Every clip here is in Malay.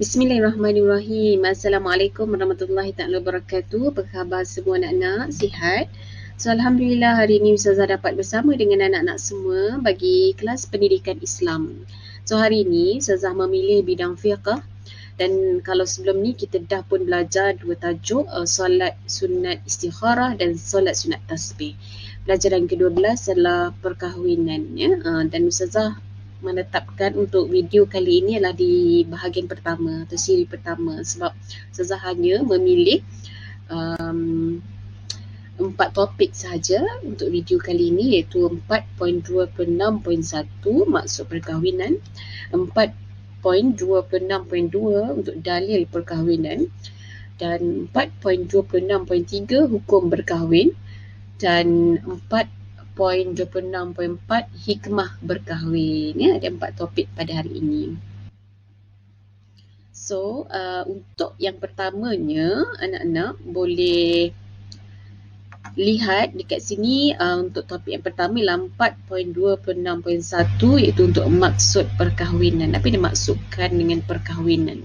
Bismillahirrahmanirrahim. Assalamualaikum warahmatullahi taala wabarakatuh. Apa khabar semua anak-anak? Sihat? So alhamdulillah hari ini Ustazah dapat bersama dengan anak-anak semua bagi kelas pendidikan Islam. So hari ini Ustazah memilih bidang fiqh, dan kalau sebelum ni kita dah pun belajar dua tajuk, solat sunat istikharah dan solat sunat tasbih. Pelajaran ke-12 adalah perkahwinan, ya. Dan Ustazah menetapkan untuk video kali ini adalah di bahagian pertama atau siri pertama, sebab Ustazah hanya memilih 4 topik sahaja untuk video kali ini, iaitu 4.26.1 maksud perkahwinan, 4.26.2 untuk dalil perkahwinan, dan 4.26.3 hukum berkahwin, dan 4.26.4 hikmah berkahwin. Ya, ada 4 topik pada hari ini. So, untuk yang pertamanya, anak-anak boleh lihat dekat sini, untuk topik yang pertama ialah 4.26.1, iaitu untuk maksud perkahwinan. Apa yang dimaksudkan dengan perkahwinan?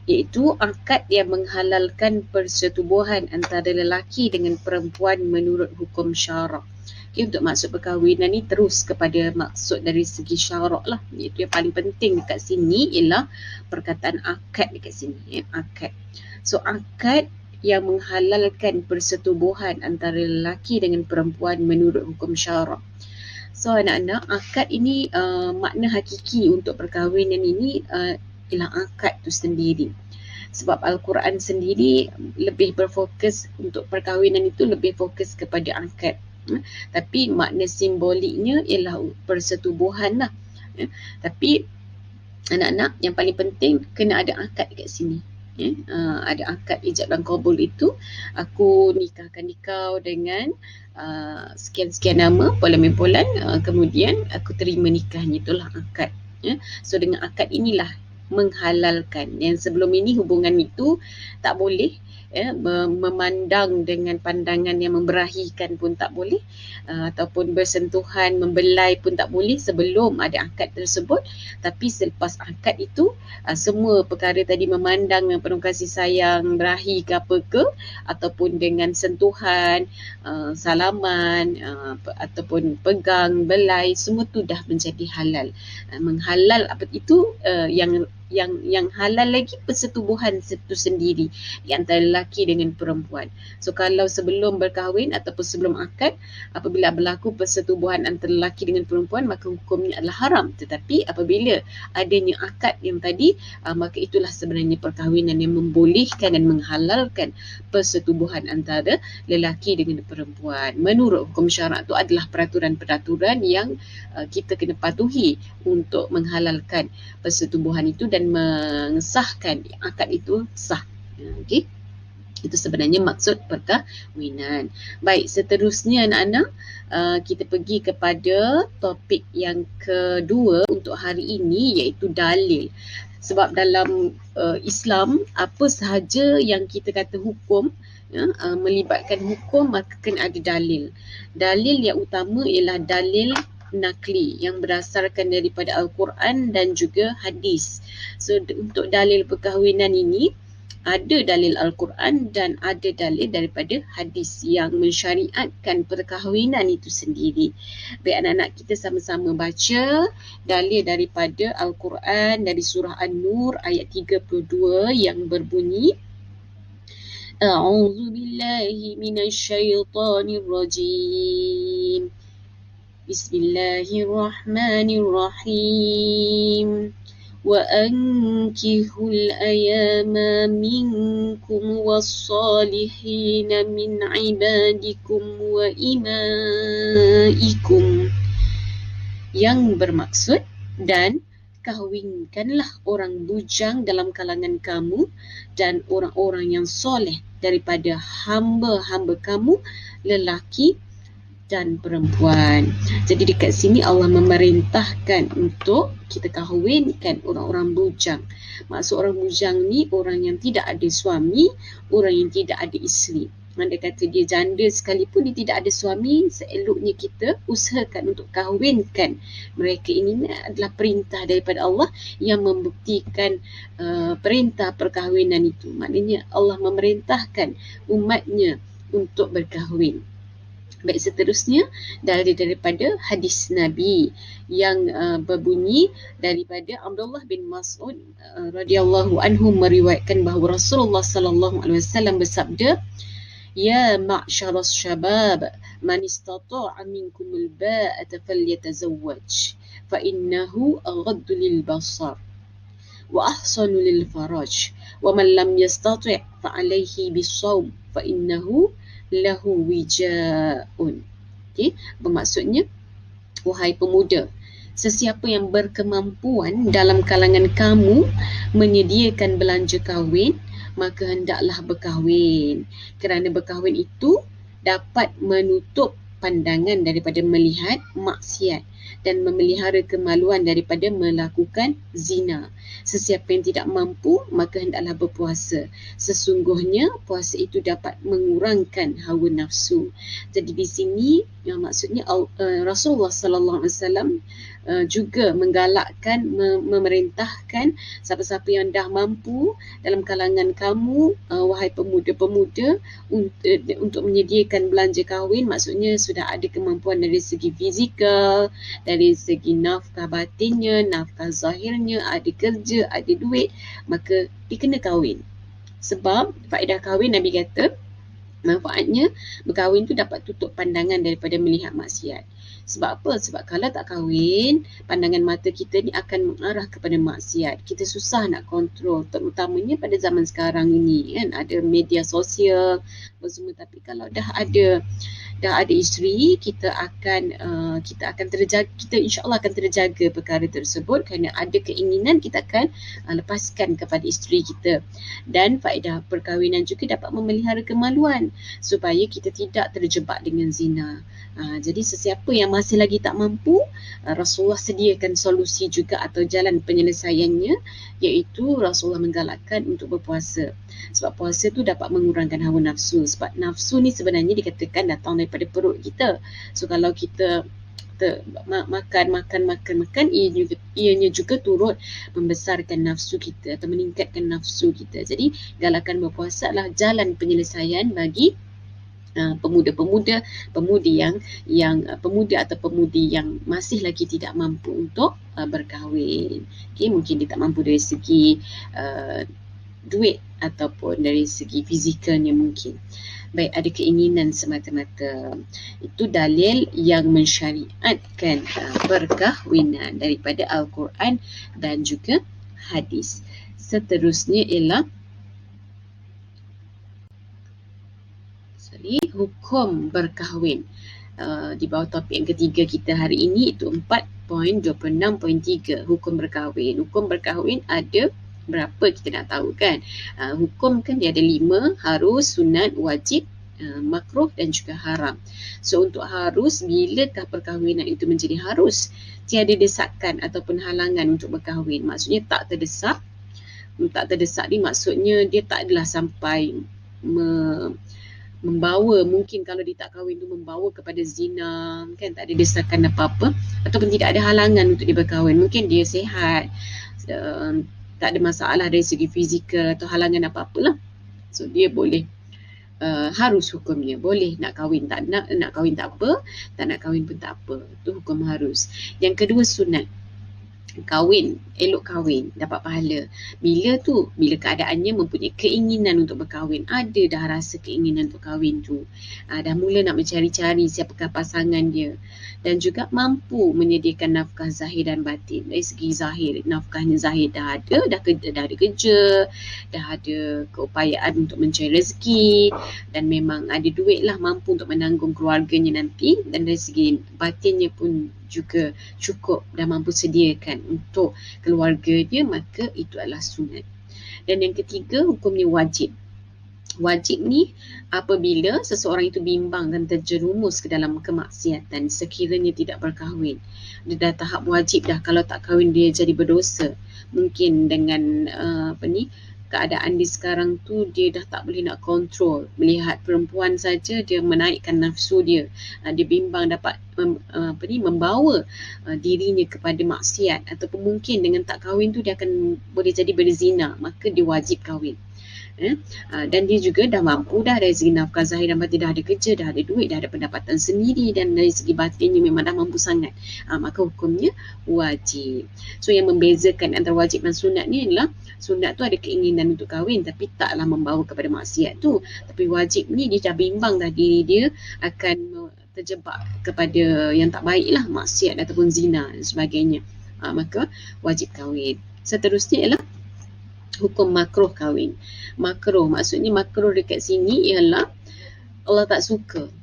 Iaitu akad yang menghalalkan persetubuhan antara lelaki dengan perempuan menurut hukum syarak. Okay, untuk maksud perkahwinan ni terus kepada maksud dari segi syarak lah. Iaitu yang paling penting dekat sini ialah perkataan akad dekat sini. Ya, akad. So akad yang menghalalkan persetubuhan antara lelaki dengan perempuan menurut hukum syarak. So anak-anak, akad ini makna hakiki untuk perkahwinan ini ialah akad tu sendiri. Sebab Al-Quran sendiri lebih berfokus untuk perkahwinan itu, lebih fokus kepada akad. Tapi makna simboliknya ialah persetubuhan lah. Tapi anak-anak, yang paling penting kena ada akad dekat sini. Ada akad ijab dan qabul itu, aku nikahkan kau dengan sekian-sekian nama, polan-polan, kemudian aku terima nikahnya, itulah akad. So dengan akad inilah menghalalkan. Yang sebelum ini hubungan itu tak boleh, memandang dengan pandangan yang memberahikan pun tak boleh, ataupun bersentuhan, membelai pun tak boleh sebelum ada akad tersebut. Tapi selepas akad itu, semua perkara tadi, memandang dengan penuh kasih sayang, berahi ke apa ke, ataupun dengan sentuhan, salaman, ataupun pegang, belai, semua tu dah menjadi halal. Menghalal apa itu, yang halal lagi persetubuhan itu sendiri di antara lelaki dengan perempuan. So kalau sebelum berkahwin ataupun sebelum akad, apabila berlaku persetubuhan antara lelaki dengan perempuan, maka hukumnya adalah haram. Tetapi apabila adanya akad yang tadi, maka itulah sebenarnya perkahwinan yang membolehkan dan menghalalkan persetubuhan antara lelaki dengan perempuan. Menurut hukum syarak itu adalah peraturan-peraturan yang kita kena patuhi untuk menghalalkan persetubuhan itu dan mengesahkan akad itu sah. Okey. Itu sebenarnya maksud perkahwinan. Baik, seterusnya anak-anak, kita pergi kepada topik yang kedua untuk hari ini, iaitu dalil. Sebab dalam Islam, apa sahaja yang kita kata hukum, melibatkan hukum, maka kena ada dalil. Dalil yang utama ialah dalil nakli yang berdasarkan daripada Al-Quran dan juga hadis. So untuk dalil perkahwinan ini, ada dalil Al-Quran dan ada dalil daripada hadis yang mensyariatkan perkahwinan itu sendiri. Baik anak-anak, kita sama-sama baca dalil daripada Al-Quran dari surah An-Nur ayat 32 yang berbunyi, A'udzu billahi minasyaitonir rajim. Bismillahirrahmanirrahim. وأنكحوا الأيام منكم والصالحين من عبادكم وإمائكم. Yang bermaksud, dan kahwinkanlah orang bujang dalam kalangan kamu dan orang-orang yang soleh daripada hamba-hamba kamu, lelaki dan perempuan. Jadi dekat sini Allah memerintahkan untuk kita kahwinkan orang-orang bujang. Maksud orang bujang ni orang yang tidak ada suami, orang yang tidak ada isteri. Mana kata dia janda sekalipun dia tidak ada suami, seeloknya kita usahakan untuk kahwinkan mereka. Ini adalah perintah daripada Allah yang membuktikan perintah perkahwinan itu. Maknanya Allah memerintahkan umatnya untuk berkahwin. Baik, seterusnya daripada hadis Nabi yang berbunyi daripada Abdullah bin Mas'ud radhiyallahu anhu meriwayatkan bahawa Rasulullah sallallahu alaihi wasallam bersabda, "Ya ma'syaras syabab, man istata'a minkumul ba'ata falyatazawwaj, fa innahu aghaddu lil basar wa ahsanu lil faraj, wa man lam yastati' fa alayhi bisawm, fa innahu lahu wija'un." Okey, bermaksudnya, wahai pemuda, sesiapa yang berkemampuan dalam kalangan kamu menyediakan belanja kahwin, maka hendaklah berkahwin. Kerana berkahwin itu dapat menutup pandangan daripada melihat maksiat dan memelihara kemaluan daripada melakukan zina. Sesiapa yang tidak mampu, maka hendaklah berpuasa. Sesungguhnya puasa itu dapat mengurangkan hawa nafsu. Jadi di sini yang maksudnya Rasulullah sallallahu alaihi wasallam juga menggalakkan, memerintahkan siapa-siapa yang dah mampu dalam kalangan kamu, wahai pemuda-pemuda, untuk menyediakan belanja kahwin. Maksudnya sudah ada kemampuan dari segi fizikal, dari segi nafkah batinnya, nafkah zahirnya, ada kerja, ada duit, maka dikena kahwin. Sebab faedah kahwin, Nabi kata, manfaatnya berkahwin tu dapat tutup pandangan daripada melihat maksiat. Sebab apa? Sebab kalau tak kahwin, pandangan mata kita ni akan mengarah kepada maksiat. Kita susah nak kontrol, terutamanya pada zaman sekarang ini kan, ada media sosial semua. Tapi kalau dah ada isteri, kita akan terjaga, kita insya-Allah akan terjaga perkara tersebut, kerana ada keinginan kita akan lepaskan kepada isteri kita. Dan faedah perkahwinan juga dapat memelihara kemaluan supaya kita tidak terjebak dengan zina. Jadi sesiapa yang masih lagi tak mampu, Rasulullah sediakan solusi juga atau jalan penyelesaiannya, iaitu Rasulullah menggalakkan untuk berpuasa. Sebab puasa tu dapat mengurangkan hawa nafsu. Sebab nafsu ni sebenarnya dikatakan datang daripada perut kita. So kalau kita makan, ianya juga turut membesarkan nafsu kita atau meningkatkan nafsu kita. Jadi galakan berpuasa adalah jalan penyelesaian bagi pemuda atau pemudi yang masih lagi tidak mampu untuk berkahwin. Okay, mungkin dia tak mampu dari segi duit ataupun dari segi fizikalnya mungkin. Baik, ada keinginan semata-mata. Itu dalil yang mensyariatkan perkahwinan daripada Al-Quran dan juga hadis. Seterusnya ialah hukum berkahwin. Di bawah topik yang ketiga kita hari ini, itu 4.26.3, hukum berkahwin. Hukum berkahwin ada berapa kita nak tahu kan. Hukum kan dia ada 5, harus, sunat, wajib, makruh dan juga haram. So untuk harus, bilakah perkahwinan itu menjadi harus? Tiada desakan ataupun halangan untuk berkahwin. Maksudnya tak terdesak. Tak terdesak ni maksudnya dia tak adalah sampai membawa, mungkin kalau dia tak kahwin tu membawa kepada zina kan, tak ada desakan apa-apa, ataupun tidak ada halangan untuk dia berkahwin. Mungkin dia sihat, tak ada masalah dari segi fizikal atau halangan apa-apalah. So dia boleh harus hukumnya. Boleh nak kahwin, tak nak kahwin tak apa, tak nak kahwin pun tak apa. Itu hukum harus. Yang kedua sunat. Kahwin, elok kahwin, dapat pahala. Bila keadaannya mempunyai keinginan untuk berkahwin, ada dah rasa keinginan untuk kahwin tu, dah mula nak mencari-cari siapakah pasangan dia, dan juga mampu menyediakan nafkah zahir dan batin. Dari segi zahir, nafkahnya zahir dah ada kerja, dah ada keupayaan untuk mencari rezeki, dan memang ada duit lah, mampu untuk menanggung keluarganya nanti. Dan dari segi batinnya pun juga cukup, dah mampu sediakan untuk keluarga dia, maka itu adalah sunat. Dan yang ketiga, hukumnya wajib. Wajib ni apabila seseorang itu bimbang dan terjerumus ke dalam kemaksiatan sekiranya tidak berkahwin. Dia dah tahap wajib dah, kalau tak kahwin dia jadi berdosa. Mungkin dengan keadaan di sekarang tu dia dah tak boleh nak kontrol. Melihat perempuan saja dia menaikkan nafsu dia. Dia bimbang dapat membawa dirinya kepada maksiat, ataupun mungkin dengan tak kahwin tu dia akan boleh jadi berzina, maka dia wajib kahwin. Dan dia juga dah mampu dah dari segi nafkah zahir dan batin, dah ada kerja, dah ada duit, dah ada pendapatan sendiri, dan dari segi batinnya memang dah mampu sangat, maka hukumnya wajib. So yang membezakan antara wajib dan sunat ni adalah sunat tu ada keinginan untuk kahwin tapi taklah membawa kepada maksiat tu, tapi wajib ni dia dah bimbang dah diri dia akan terjebak kepada yang tak baik lah, maksiat ataupun zina dan sebagainya, maka wajib kahwin. Seterusnya ialah hukum makruh kahwin. Makruh, maksudnya makruh dekat sini ialah Allah tak suka.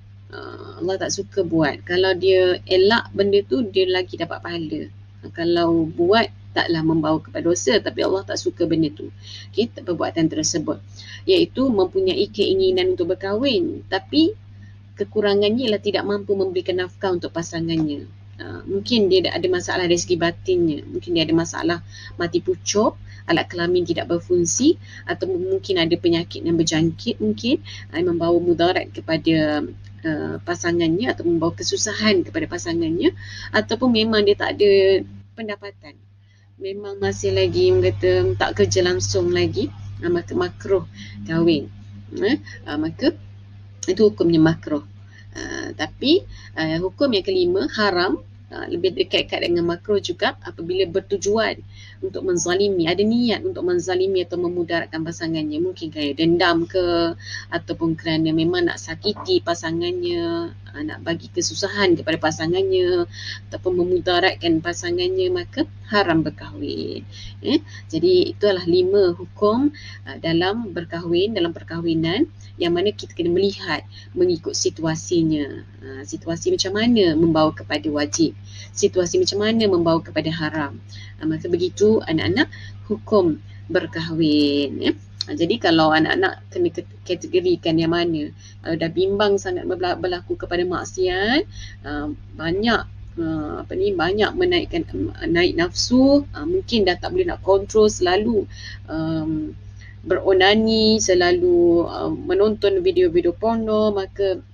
Allah tak suka buat. Kalau dia elak benda tu, dia lagi dapat pahala. Kalau buat, taklah membawa kepada dosa, tapi Allah tak suka benda tu. Okay, perbuatan tersebut. Iaitu mempunyai keinginan untuk berkahwin, tapi kekurangannya ialah tidak mampu memberikan nafkah untuk pasangannya. Mungkin dia ada masalah dari segi batinnya. Mungkin dia ada masalah mati pucuk, alat kelamin tidak berfungsi, atau mungkin ada penyakit yang berjangkit, mungkin membawa mudarat kepada pasangannya, atau membawa kesusahan kepada pasangannya, ataupun memang dia tak ada pendapatan, memang masih lagi kata tak kerja langsung lagi, maka makruh kahwin. Maka itu hukumnya makruh. Tapi hukum yang kelima, haram, lebih dekat dengan makruh juga apabila bertujuan untuk menzalimi, ada niat untuk menzalimi atau memudaratkan pasangannya, mungkin kerana dendam ke, ataupun kerana memang nak sakiti pasangannya, nak bagi kesusahan kepada pasangannya, ataupun memudaratkan pasangannya, maka haram berkahwin. Jadi itulah 5 hukum dalam berkahwin, dalam perkahwinan, yang mana kita kena melihat mengikut situasinya. Situasi macam mana membawa kepada wajib, situasi macam mana membawa kepada haram. Maka begitu anak-anak hukum berkahwin. Jadi kalau anak-anak kena kategorikan yang mana, kalau dah bimbang sangat berlaku kepada maksiat, banyak banyak naik nafsu, mungkin dah tak boleh nak kontrol, selalu beronani, selalu menonton video-video porno, maka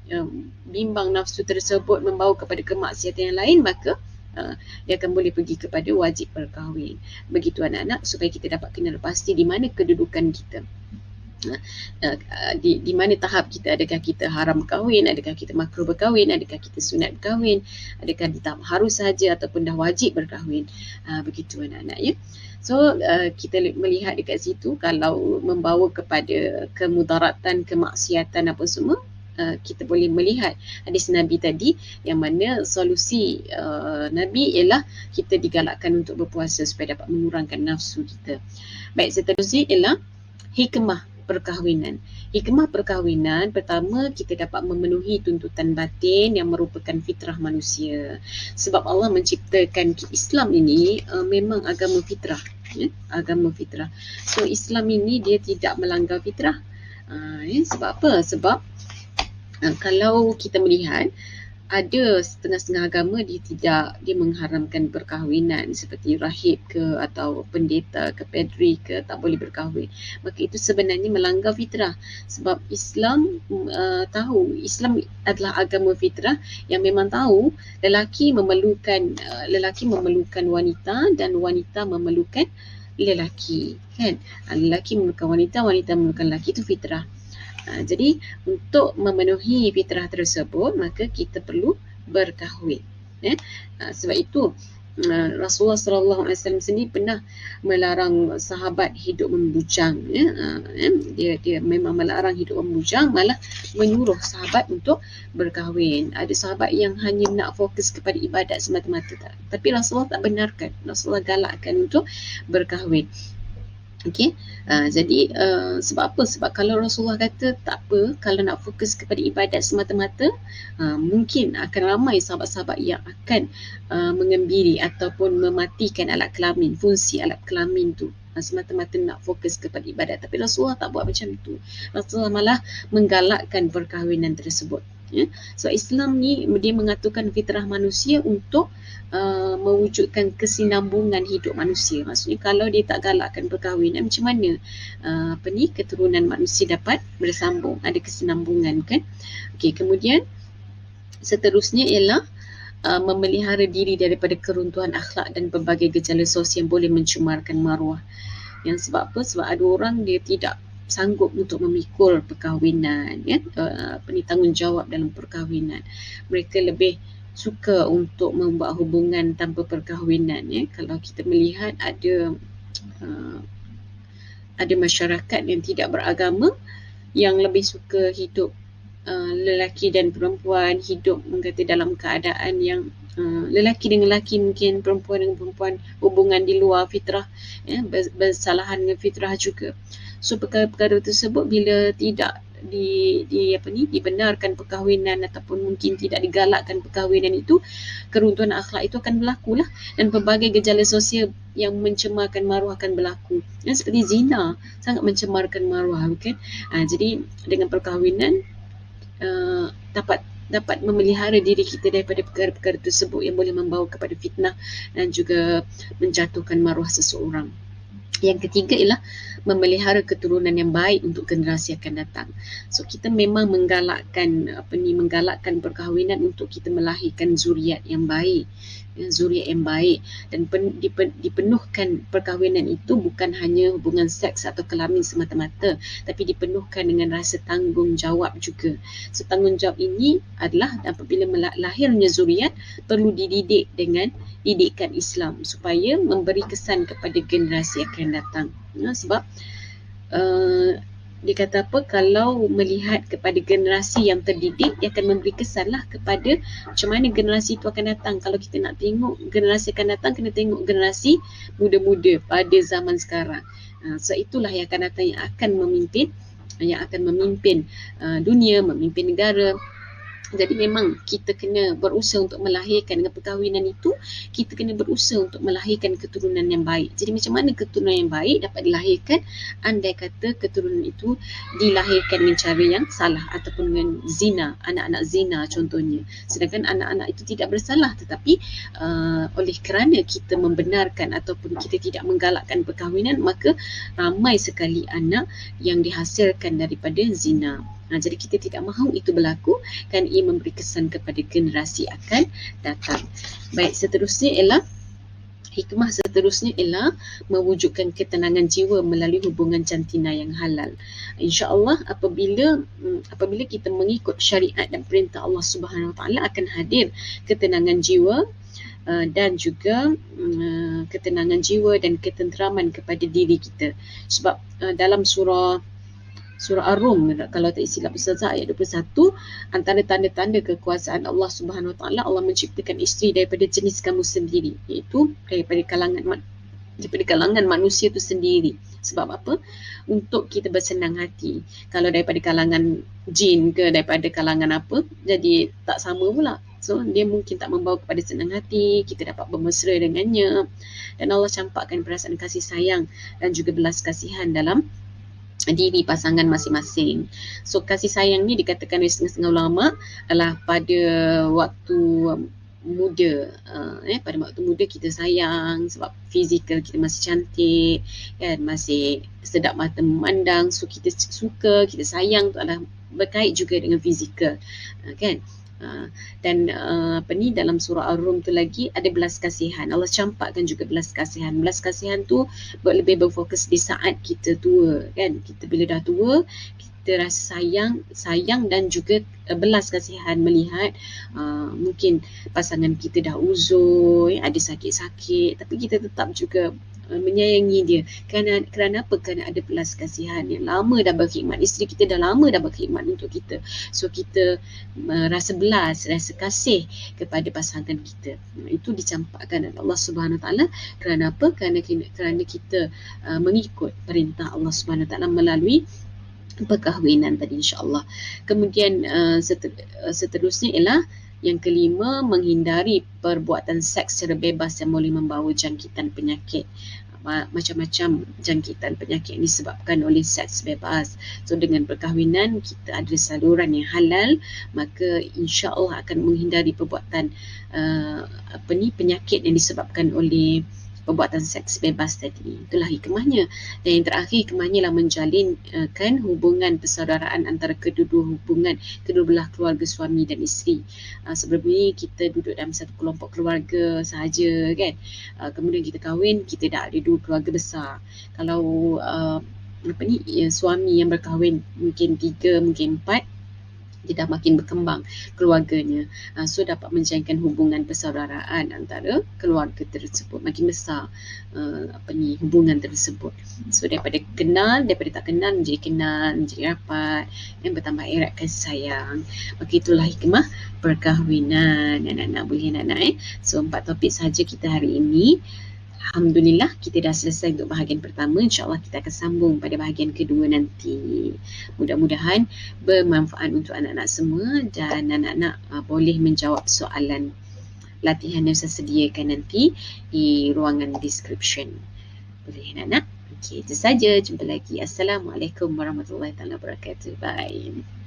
bimbang nafsu tersebut membawa kepada kemaksiatan yang lain, maka dia akan boleh pergi kepada wajib berkahwin. Begitu anak-anak, supaya kita dapat kenal pasti di mana kedudukan kita, di mana tahap kita. Adakah kita haram berkahwin, adakah kita makruh berkahwin, adakah kita sunat berkahwin, adakah di tahap harus saja ataupun dah wajib berkahwin. Begitu anak-anak, ya. So kita melihat dekat situ, kalau membawa kepada kemudaratan, kemaksiatan apa semua, kita boleh melihat hadis Nabi tadi, yang mana solusi Nabi ialah kita digalakkan untuk berpuasa supaya dapat mengurangkan nafsu kita. Baik, seterusnya ialah hikmah perkahwinan. Hikmah perkahwinan, pertama, kita dapat memenuhi tuntutan batin yang merupakan fitrah manusia. Sebab Allah menciptakan Islam ini memang agama fitrah, agama fitrah. So Islam ini dia tidak melanggar fitrah. Sebab apa? Sebab kalau kita melihat, ada setengah-setengah agama dia mengharamkan perkahwinan, seperti rahib ke atau pendeta ke, padri ke, tak boleh berkahwin. Maka itu sebenarnya melanggar fitrah. Sebab Islam tahu, Islam adalah agama fitrah yang memang tahu lelaki memerlukan wanita dan wanita memerlukan lelaki, kan? Lelaki memerlukan wanita, wanita memerlukan lelaki, itu fitrah. Jadi untuk memenuhi fitrah tersebut, maka kita perlu berkahwin. Sebab itu Rasulullah SAW sendiri pernah melarang sahabat hidup membujang. Dia memang melarang hidup membujang, malah menyuruh sahabat untuk berkahwin. Ada sahabat yang hanya nak fokus kepada ibadat semata-mata, tapi Rasulullah tak benarkan. Rasulullah galakkan untuk berkahwin. Okey, jadi sebab apa? Sebab kalau Rasulullah kata tak apa, kalau nak fokus kepada ibadat semata-mata, mungkin akan ramai sahabat-sahabat yang akan mengembiri ataupun mematikan alat kelamin, fungsi alat kelamin tu, semata-mata nak fokus kepada ibadat. Tapi Rasulullah tak buat macam tu. Rasulullah malah menggalakkan perkahwinan tersebut. Ya. So Islam ni dia mengaturkan fitrah manusia untuk mewujudkan kesinambungan hidup manusia. Maksudnya kalau dia tak galakkan perkahwinan, macam mana keturunan manusia dapat bersambung, ada kesinambungan kan. Okey, kemudian seterusnya ialah memelihara diri daripada keruntuhan akhlak dan berbagai gejala sosial yang boleh mencemarkan maruah. Yang sebab apa? Sebab ada orang dia tidak sanggup untuk memikul perkahwinan, ya, tanggungjawab dalam perkahwinan. Mereka lebih suka untuk membuat hubungan tanpa perkahwinan, ya. Kalau kita melihat ada masyarakat yang tidak beragama yang lebih suka hidup lelaki dan perempuan hidup mengkata dalam keadaan yang lelaki dengan lelaki, mungkin perempuan dengan perempuan, hubungan di luar fitrah, ya, bersalahan dengan fitrah juga. So perkara-perkara tersebut bila tidak dibenarkan perkahwinan ataupun mungkin tidak digalakkan perkahwinan itu, keruntuhan akhlak itu akan berlaku lah, dan pelbagai gejala sosial yang mencemarkan maruah akan berlaku. Ya, seperti zina sangat mencemarkan maruah, kan? Jadi dengan perkahwinan dapat memelihara diri kita daripada perkara-perkara tersebut yang boleh membawa kepada fitnah dan juga menjatuhkan maruah seseorang. Yang ketiga ialah memelihara keturunan yang baik untuk generasi akan datang. So kita memang menggalakkan perkahwinan untuk kita melahirkan zuriat yang baik, dan dipenuhkan perkahwinan itu bukan hanya hubungan seks atau kelamin semata-mata, tapi dipenuhkan dengan rasa tanggungjawab juga. So tanggungjawab ini adalah apabila lahirnya zuriat perlu dididik dengan didikan Islam supaya memberi kesan kepada generasi akan datang. Sebab dia kata apa, kalau melihat kepada generasi yang terdidik, dia akan memberi kesan lah kepada macam mana generasi itu akan datang. Kalau kita nak tengok generasi akan datang, kena tengok generasi muda-muda pada zaman sekarang. So itulah yang akan datang, yang akan memimpin dunia, memimpin negara. Jadi memang kita kena berusaha untuk melahirkan, dengan perkahwinan itu kita kena berusaha untuk melahirkan keturunan yang baik. Jadi macam mana keturunan yang baik dapat dilahirkan? Andai kata keturunan itu dilahirkan dengan cara yang salah ataupun dengan zina, anak-anak zina contohnya. Sedangkan anak-anak itu tidak bersalah, tetapi oleh kerana kita membenarkan ataupun kita tidak menggalakkan perkahwinan, maka ramai sekali anak yang dihasilkan daripada zina. Jadi kita tidak mahu itu berlaku, kan ia memberi kesan kepada generasi akan datang. Baik, hikmah seterusnya ialah mewujudkan ketenangan jiwa melalui hubungan jantina yang halal. InsyaAllah apabila kita mengikut syariat dan perintah Allah Subhanahu Wa Taala, akan hadir ketenangan jiwa dan juga ketenangan jiwa dan ketenteraman kepada diri kita. Sebab dalam surah Ar-Rum, kalau tak silap Ustazah, ayat 21, antara tanda-tanda kekuasaan Allah Subhanahu Wa Taala, Allah menciptakan isteri daripada jenis kamu sendiri, iaitu daripada kalangan manusia itu sendiri. Sebab apa? Untuk kita bersenang hati. Kalau daripada kalangan jin ke daripada kalangan apa, jadi tak sama pula. So dia mungkin tak membawa kepada senang hati, kita dapat bermesra dengannya, dan Allah campakkan perasaan kasih sayang dan juga belas kasihan dalam diri pasangan masing-masing. So kasih sayang ni dikatakan oleh setengah-setengah ulama adalah pada waktu muda, pada waktu muda kita sayang sebab fizikal kita masih cantik, kan, masih sedap mata memandang, so kita suka, kita sayang tu adalah berkait juga dengan fizikal, kan. Dan dalam surah Ar-Rum tu lagi ada belas kasihan. Allah campakkan juga belas kasihan. Belas kasihan tu lebih berfokus di saat kita tua, kan. Kita bila dah tua, kita rasa sayang dan juga belas kasihan melihat mungkin pasangan kita dah uzur, ada sakit-sakit, tapi kita tetap juga menyayangi dia. Kerana apa? Kerana ada belas kasihan yang lama dah berkhidmat. Isteri kita dah lama dah berkhidmat untuk kita. So kita rasa belas, rasa kasih kepada pasangan kita. Itu dicampakkan oleh Allah Subhanahu Wa Taala. Kerana apa? Kerana kita mengikut perintah Allah Subhanahu Wa Taala melalui perkahwinan tadi, insya-Allah. Kemudian seterusnya ialah yang kelima, menghindari perbuatan seks secara bebas yang boleh membawa jangkitan penyakit. macam-macam jangkitan penyakit yang disebabkan oleh seks bebas. So dengan perkahwinan kita ada saluran yang halal, maka insya-Allah akan menghindari perbuatan penyakit yang disebabkan oleh perbuatan seks bebas tadi. Itulah hikmahnya. Dan yang terakhir, hikmahnya ialah menjalinkan hubungan persaudaraan antara kedua belah keluarga suami dan isteri. Sebelum ini kita duduk dalam satu kelompok keluarga sahaja kan. Kemudian kita kahwin, kita dah ada 2 keluarga besar. Kalau suami yang berkahwin mungkin 3, mungkin 4, dia dah makin berkembang keluarganya. So dapat menjalinkan hubungan persaudaraan antara keluarga tersebut, makin besar hubungan tersebut. So daripada tak kenal menjadi kenal, menjadi rapat dan bertambah erat kasih sayang. Maka itulah hikmah perkahwinan. Anak-anak boleh So 4 topik sahaja kita hari ini. Alhamdulillah kita dah selesai untuk bahagian pertama. InsyaAllah kita akan sambung pada bahagian kedua nanti. Mudah-mudahan bermanfaat untuk anak-anak semua dan anak-anak boleh menjawab soalan latihan yang saya sediakan nanti di ruangan description. Boleh anak-anak? Okey, itu saja. Jumpa lagi. Assalamualaikum warahmatullahi wabarakatuh. Bye.